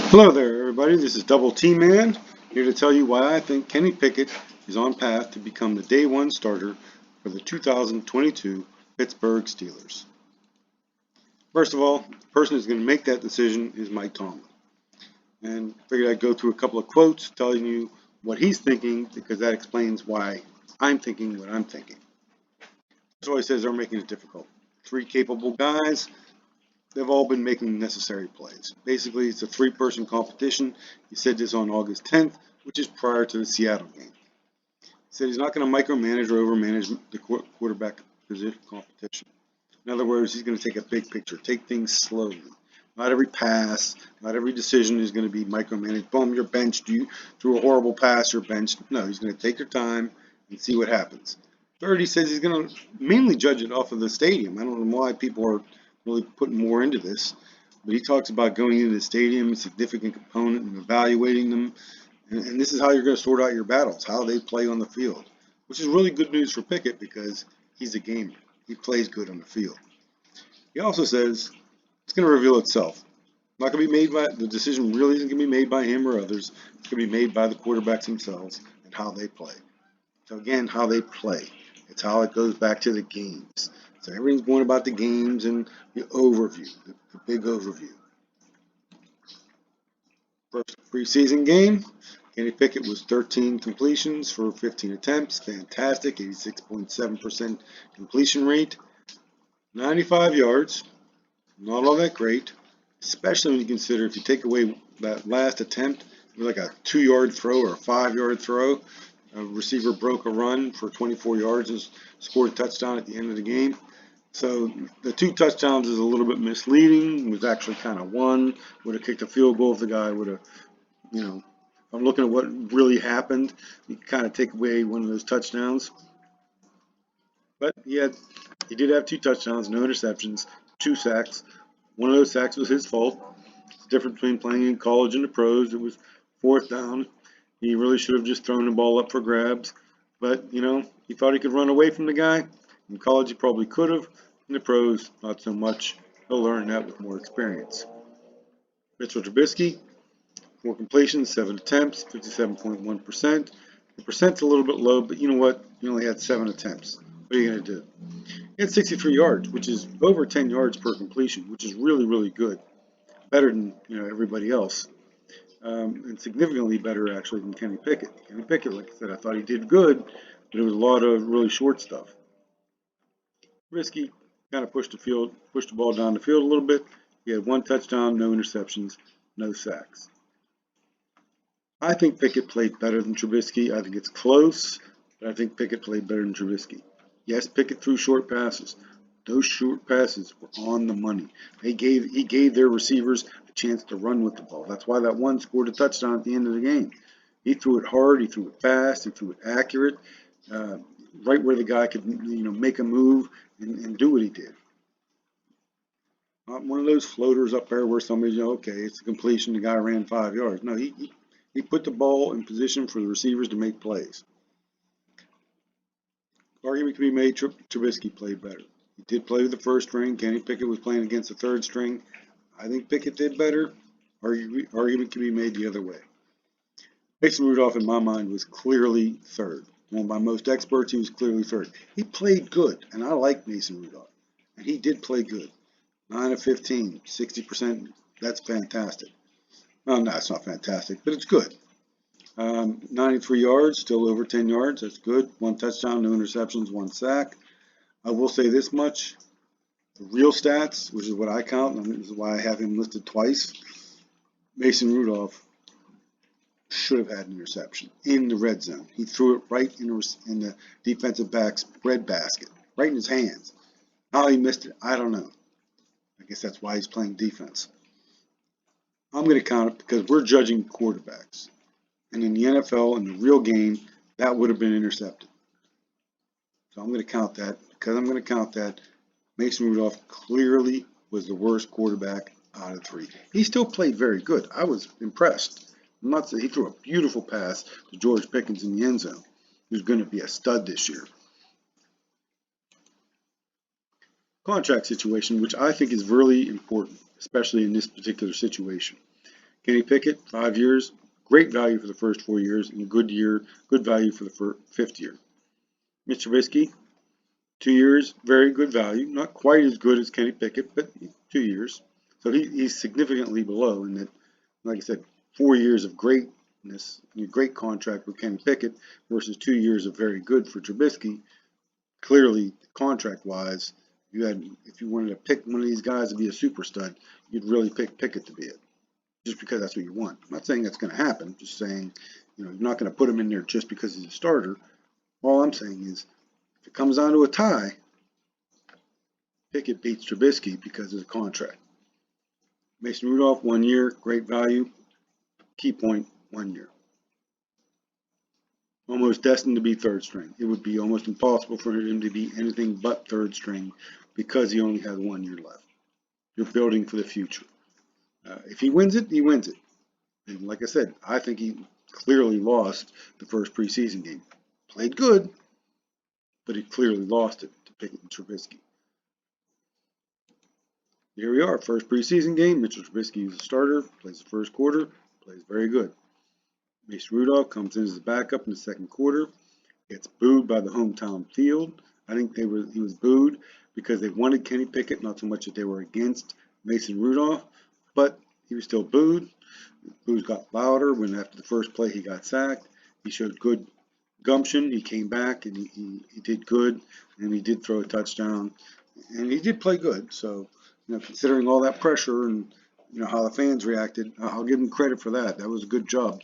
Hello there, everybody. This is Double T Man here to tell you why I think Kenny Pickett is on path to become the day one starter for the 2022 Pittsburgh Steelers. First of all, the person who's going to make that decision is Mike Tomlin. And I figured I'd go through a couple of quotes telling you what he's thinking because that explains why I'm thinking what I'm thinking. First of all, he says they're making it difficult. Three capable guys. They've all been making necessary plays. Basically, it's a three-person competition. He said this on August 10th, which is prior to the Seattle game. He said he's not going to micromanage or overmanage the quarterback position competition. In other words, he's going to take a big picture, take things slowly. Not every pass, not every decision is going to be micromanaged. Boom, you're benched. You threw a horrible pass, you're benched. No, he's going to take your time and see what happens. Third, he says he's going to mainly judge it off of the stadium. I don't know why people are really putting more into this, but he talks about going into the stadium, a significant component, and evaluating them. And this is how you're going to sort out your battles, how they play on the field, which is really good news for Pickett because he's a gamer. He plays good on the field. He also says it's going to reveal itself. Not going to be made by the decision. Really isn't going to be made by him or others. It's going to be made by the quarterbacks themselves and how they play. So again, how they play. It's how it goes back to the games. So everything's going about the games and the overview, the big overview. First preseason game, Kenny Pickett was 13 completions for 15 attempts. Fantastic, 86.7% completion rate. 95 yards, not all that great, especially when you consider if you take away that last attempt, it was like a 2-yard throw or a 5-yard throw. A receiver broke a run for 24 yards and scored a touchdown at the end of the game. So the 2 touchdowns is a little bit misleading. It was actually kind of one. Would have kicked a field goal if the guy would have, if I'm looking at what really happened, you kind of take away one of those touchdowns. But he did have 2 touchdowns, no interceptions, 2 sacks. One of those sacks was his fault. It's the difference between playing in college and the pros. It was 4th down. He really should have just thrown the ball up for grabs. But, he thought he could run away from the guy. In college, he probably could have. In the pros, not so much. He'll learn that with more experience. Mitchell Trubisky, 4 completions, 7 attempts, 57.1%. The percent's a little bit low, but you know what? He only had 7 attempts. What are you going to do? He had 63 yards, which is over 10 yards per completion, which is really, really good. Better than everybody else. And significantly better actually than Kenny Pickett. Kenny Pickett, like I said, I thought he did good, but it was a lot of really short stuff. Trubisky kind of pushed the ball down the field a little bit. He had 1 touchdown, no interceptions, no sacks. I think Pickett played better than Trubisky. I think it's close, but I think Pickett played better than Trubisky. Yes, Pickett threw short passes. Those short passes were on the money. He gave their receivers a chance to run with the ball. That's why that one scored a touchdown at the end of the game. He threw it hard. He threw it fast. He threw it accurate, right where the guy could make a move and do what he did. Not one of those floaters up there where somebody's okay, it's a completion. The guy ran 5 yards. No, he put the ball in position for the receivers to make plays. Argument can be made Trubisky played better. He did play with the first string. Kenny Pickett was playing against the third string. I think Pickett did better. Argument can be made the other way. Mason Rudolph, in my mind, was clearly third. By most experts, he was clearly third. He played good, and I like Mason Rudolph. And he did play good. 9 of 15, 60%. That's fantastic. Well, no, it's not fantastic, but it's good. 93 yards, still over 10 yards. That's good. 1 touchdown, no interceptions, 1 sack. I will say this much. The real stats, which is what I count, and this is why I have him listed twice, Mason Rudolph should have had an interception in the red zone. He threw it right in the defensive back's breadbasket, right in his hands. How he missed it, I don't know. I guess that's why he's playing defense. I'm going to count it because we're judging quarterbacks. And in the NFL, in the real game, that would have been intercepted. So I'm going to count that. Because I'm going to count that, Mason Rudolph clearly was the worst quarterback out of 3. He still played very good. I was impressed. I'm not saying he threw a beautiful pass to George Pickens in the end zone, who's going to be a stud this year. Contract situation, which I think is really important, especially in this particular situation. Kenny Pickett, 5 years, great value for the first 4 years, and good value for the fifth year. Mitch Trubisky, 2 years, very good value. Not quite as good as Kenny Pickett, but 2 years. So he's significantly below in that, like I said, 4 years of greatness, a great contract with Kenny Pickett versus 2 years of very good for Trubisky. Clearly, contract-wise, if you wanted to pick one of these guys to be a super stud, you'd really pick Pickett to be it, just because that's what you want. I'm not saying that's going to happen. I'm just saying, you're not going to put him in there just because he's a starter. All I'm saying is, if it comes down to a tie, Pickett beats Trubisky because of the contract. Mason Rudolph, 1 year, great value. Key point, 1 year. Almost destined to be third string. It would be almost impossible for him to be anything but third string because he only had 1 year left. You're building for the future. If he wins it, he wins it. And like I said, I think he clearly lost the first preseason game. Played good, but he clearly lost it to Pickett and Trubisky. Here we are, first preseason game. Mitchell Trubisky is a starter, plays the first quarter, plays very good. Mason Rudolph comes in as a backup in the second quarter, gets booed by the hometown field. I think he was booed because they wanted Kenny Pickett, not so much that they were against Mason Rudolph, but he was still booed. The boos got louder when after the first play he got sacked. He showed good gumption. He came back and he did good, and he did throw a touchdown, and he did play good. So, considering all that pressure and how the fans reacted, I'll give him credit for that. That was a good job.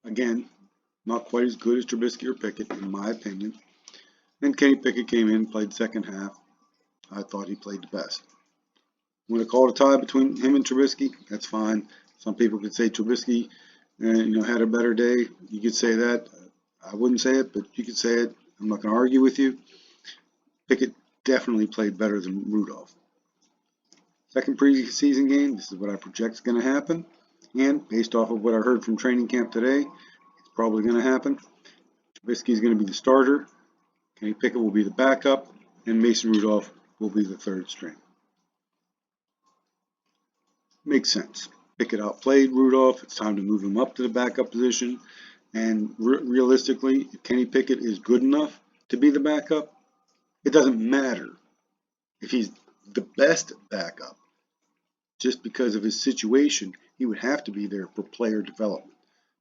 Again, not quite as good as Trubisky or Pickett, in my opinion. And Kenny Pickett came in, played second half. I thought he played the best. Want to call it a tie between him and Trubisky? That's fine. Some people could say Trubisky, had a better day. You could say that. I wouldn't say it, but you could say it. I'm not going to argue with you. Pickett definitely played better than Rudolph. Second preseason game, this is what I project is going to happen. And based off of what I heard from training camp today, it's probably going to happen. Trubisky is going to be the starter. Kenny Pickett will be the backup. And Mason Rudolph will be the third string. Makes sense. Pickett outplayed Rudolph. It's time to move him up to the backup position. And realistically, if Kenny Pickett is good enough to be the backup, it doesn't matter if he's the best backup. Just because of his situation, he would have to be there for player development.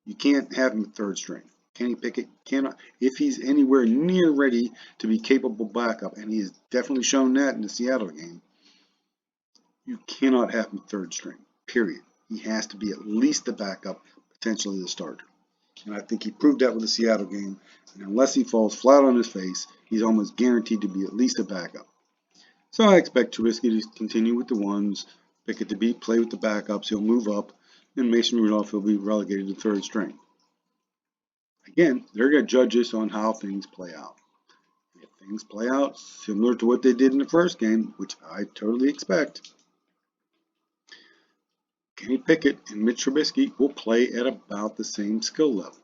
You can't have him at third string. Kenny Pickett cannot, if he's anywhere near ready to be capable backup, and he has definitely shown that in the Seattle game, you cannot have him third string, period. He has to be at least the backup, potentially the starter. And I think he proved that with the Seattle game. And unless he falls flat on his face, he's almost guaranteed to be at least a backup. So I expect Trubisky to continue with the ones, Pickett to play with the backups. He'll move up, and Mason Rudolph will be relegated to third string. Again, they're going to judge this on how things play out. If things play out similar to what they did in the first game, which I totally expect, Kenny Pickett and Mitch Trubisky will play at about the same skill level.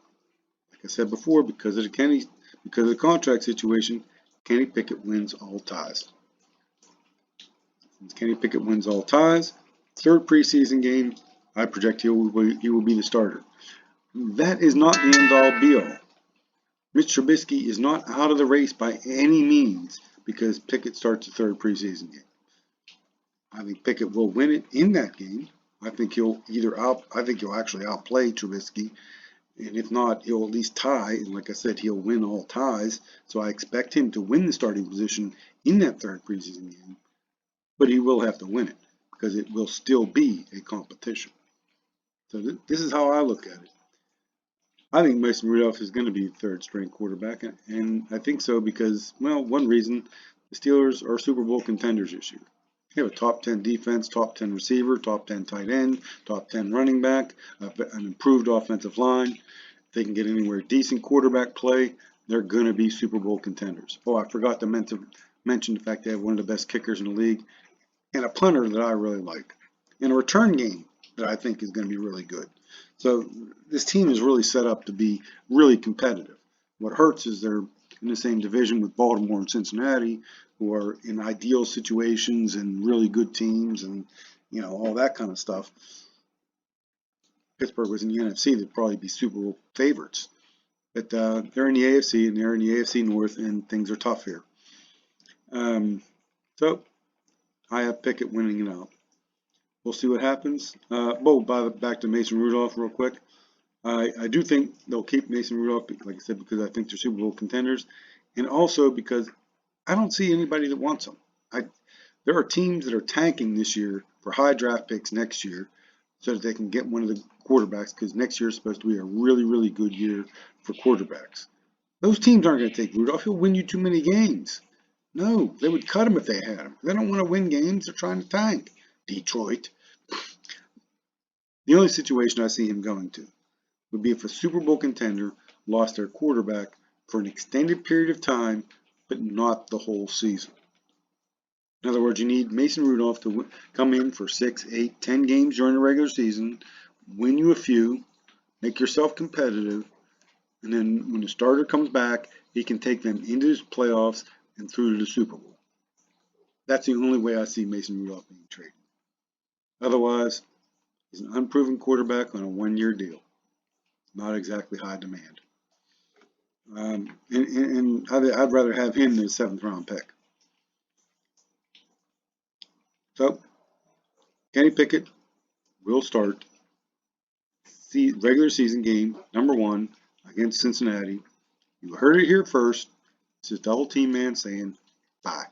Like I said before, because of the contract situation, Kenny Pickett wins all ties. Since Kenny Pickett wins all ties, third preseason game, I project he will be the starter. That is not the end-all be-all. Mitch Trubisky is not out of the race by any means because Pickett starts the third preseason game. I think Pickett will win it in that game. I think he'll actually outplay Trubisky, and if not, he'll at least tie. And like I said, he'll win all ties. So I expect him to win the starting position in that third preseason game. But he will have to win it because it will still be a competition. So this is how I look at it. I think Mason Rudolph is going to be third string quarterback, and I think so because, well, one reason, the Steelers are Super Bowl contenders this year. They have a top 10 defense, top 10 receiver, top 10 tight end, top 10 running back, an improved offensive line. If they can get anywhere decent quarterback play, they're going to be Super Bowl contenders. Oh, I forgot to mention the fact they have one of the best kickers in the league, and a punter that I really like, and a return game that I think is going to be really good. So this team is really set up to be really competitive. What hurts is they're in the same division with Baltimore and Cincinnati, who are in ideal situations and really good teams and all that kind of stuff. Pittsburgh was in the NFC, they'd probably be Super Bowl favorites. But they're in the AFC, and they're in the AFC North, and things are tough here. So I have Pickett winning it out. We'll see what happens. Back to Mason Rudolph real quick. I do think they'll keep Mason Rudolph, like I said, because I think they're Super Bowl contenders, and also because I don't see anybody that wants them. There are teams that are tanking this year for high draft picks next year so that they can get one of the quarterbacks, because next year is supposed to be a really, really good year for quarterbacks. Those teams aren't going to take Rudolph. He'll win you too many games. No, they would cut him if they had him. They don't want to win games. They're trying to tank. Detroit. The only situation I see him going to would be if a Super Bowl contender lost their quarterback for an extended period of time, but not the whole season. In other words, you need Mason Rudolph to come in for 6, 8, 10 games during the regular season, win you a few, make yourself competitive, and then when the starter comes back, he can take them into the playoffs and through to the Super Bowl. That's the only way I see Mason Rudolph being traded. Otherwise, he's an unproven quarterback on a one-year deal. Not exactly high demand. And I'd rather have him than a 7th-round pick. So, Kenny Pickett will start regular season game number 1 against Cincinnati. You heard it here first. This is Double Team Man saying bye.